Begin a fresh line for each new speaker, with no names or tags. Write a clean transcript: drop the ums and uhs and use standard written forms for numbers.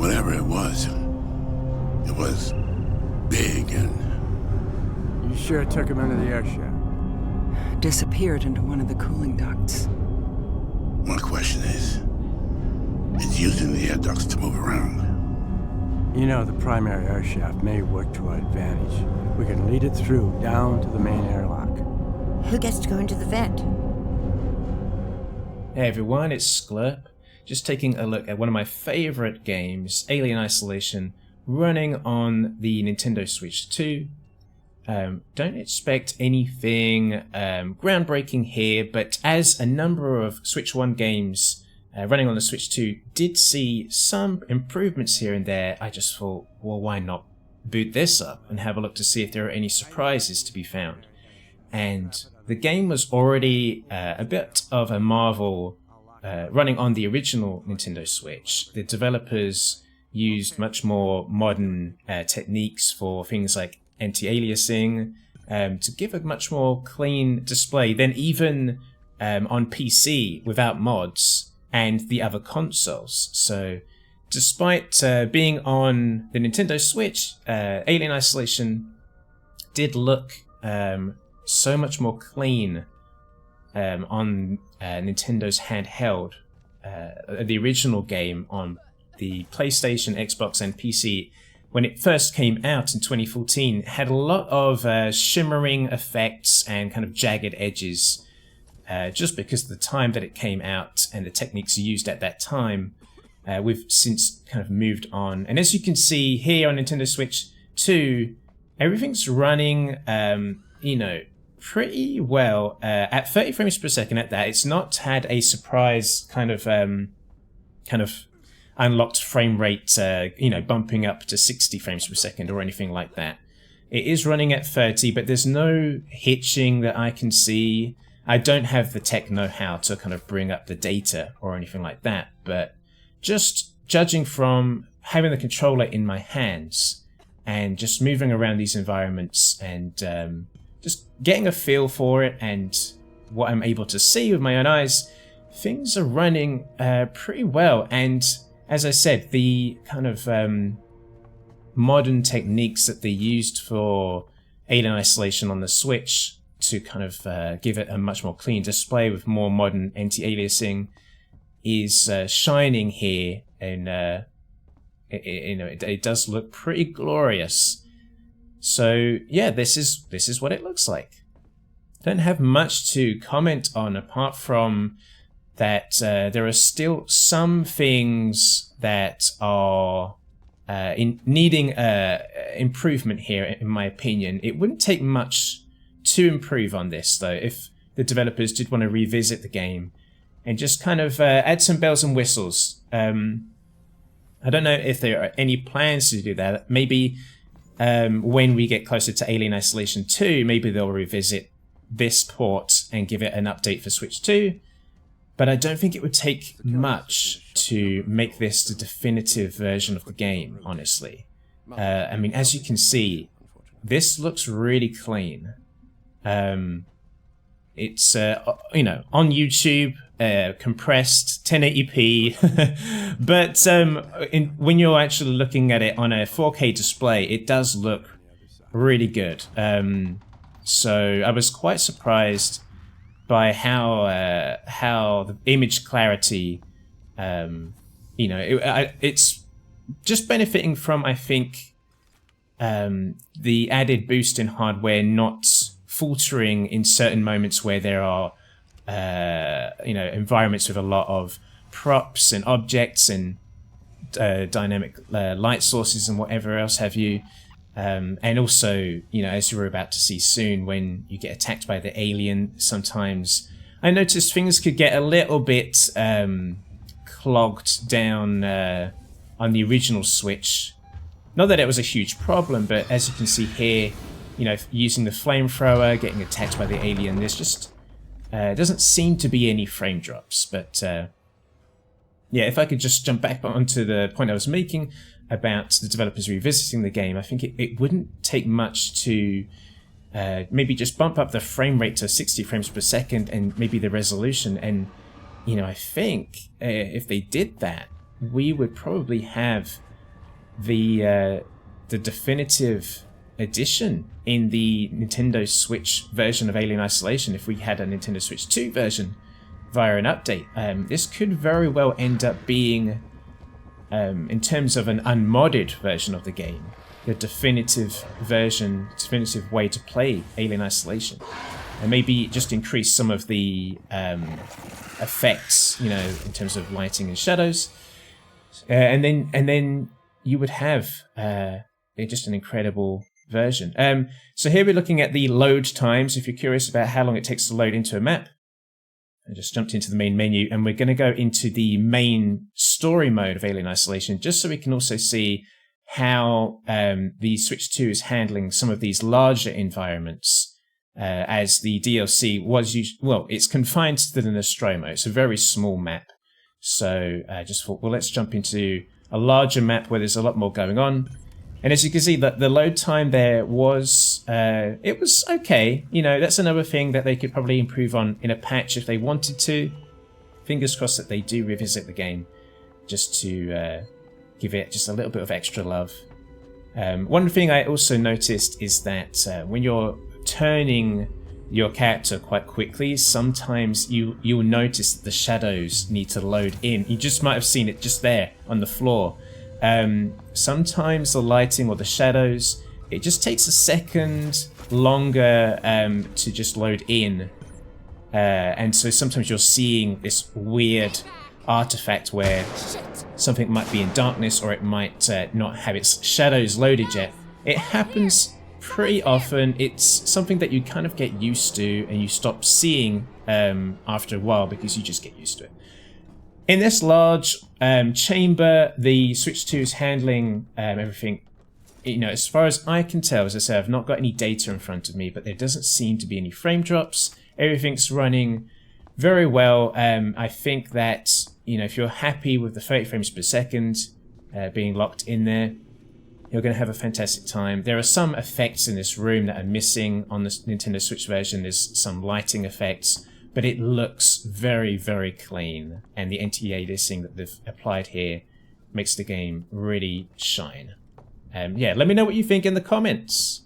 whatever it was big and...
You sure took him into the air shaft?
Disappeared into one of the cooling ducts.
My question is, it's using the air ducts to move around.
You know, the primary air shaft may work to our advantage. We can lead it through, down to the main airlock.
Who gets to go into the vent?
Hey everyone, it's Sclurp. Just taking a look at one of my favorite games, Alien Isolation, running on the Nintendo Switch 2. Don't expect anything groundbreaking here, but as a number of Switch 1 games running on the Switch 2 did see some improvements here and there, I just thought, well, why not boot this up and have a look to see if there are any surprises to be found. And the game was already a bit of a marvel running on the original Nintendo Switch. The developers used much more modern techniques for things like anti-aliasing to give a much more clean display than even on PC without mods and the other consoles. So despite being on the Nintendo Switch, Alien Isolation did look so much more clean on Nintendo's handheld. The original game on the PlayStation, Xbox, and PC, when it first came out in 2014, had a lot of shimmering effects and kind of jagged edges, just because of the time that it came out and the techniques used at that time. We've since kind of moved on. And as you can see here on Nintendo Switch 2, everything's running, pretty well at 30 frames per second at that. It's not had a surprise kind of unlocked frame rate, bumping up to 60 frames per second or anything like that. It is running at 30, but there's no hitching that I can see. I don't have the tech know-how to kind of bring up the data or anything like that, but just judging from having the controller in my hands and just moving around these environments and just getting a feel for it and what I'm able to see with my own eyes, things are running pretty well. And as I said, the kind of modern techniques that they used for Alien Isolation on the Switch to kind of give it a much more clean display with more modern anti-aliasing is shining here, and it does look pretty glorious. So yeah, this is what it looks like. Don't have much to comment on apart from that there are still some things that are needing improvement here, in my opinion. It wouldn't take much to improve on this, though, if the developers did want to revisit the game and just kind of add some bells and whistles. I don't know if there are any plans to do that. Maybe when we get closer to Alien Isolation 2, maybe they'll revisit this port and give it an update for Switch 2. But I don't think it would take much to make this the definitive version of the game, honestly. I mean, as you can see, this looks really clean. It's, on YouTube, compressed 1080p, but when you're actually looking at it on a 4K display, it does look really good. So I was quite surprised by how the image clarity, it's just benefiting from, I think, the added boost in hardware not faltering in certain moments where there are environments with a lot of props and objects and dynamic light sources and whatever else have you. And also, as you're about to see soon, when you get attacked by the alien, sometimes I noticed things could get a little bit clogged down on the original Switch. Not that it was a huge problem, but as you can see here, using the flamethrower, getting attacked by the alien, there's just doesn't seem to be any frame drops. But yeah, if I could just jump back onto the point I was making about the developers revisiting the game, I think it wouldn't take much to maybe just bump up the frame rate to 60 frames per second and maybe the resolution. And, I think if they did that, we would probably have the definitive edition in the Nintendo Switch version of Alien Isolation, if we had a Nintendo Switch 2 version via an update. This could very well end up being, in terms of an unmodded version of the game, the definitive way to play Alien Isolation. And maybe just increase some of the effects, in terms of lighting and shadows. And then you would have just an incredible version. So here we're looking at the load times. If you're curious about how long it takes to load into a map, I just jumped into the main menu, and we're going to go into the main story mode of Alien Isolation, just so we can also see how the Switch 2 is handling some of these larger environments, as the DLC was it's confined to the Nostromo. It's a very small map. So I just thought, well, let's jump into a larger map where there's a lot more going on. And as you can see, that the load time there was, it was okay. That's another thing that they could probably improve on in a patch if they wanted to. Fingers crossed that they do revisit the game just to give it just a little bit of extra love. One thing I also noticed is that when you're turning your character quite quickly, sometimes you'll notice that the shadows need to load in. You just might have seen it just there on the floor. Sometimes the lighting or the shadows, it just takes a second longer to just load in. And so sometimes you're seeing this weird artifact where something might be in darkness, or it might not have its shadows loaded yet. It happens pretty often. It's something that you kind of get used to, and you stop seeing after a while because you just get used to it. In this large chamber, the Switch 2 is handling everything. As far as I can tell, as I say, I've not got any data in front of me, but there doesn't seem to be any frame drops. Everything's running very well. I think that, if you're happy with the 30 frames per second being locked in there, you're going to have a fantastic time. There are some effects in this room that are missing on the Nintendo Switch version. There's some lighting effects, but it looks very, very clean. And the anti-aliasing that they've applied here makes the game really shine. Let me know what you think in the comments.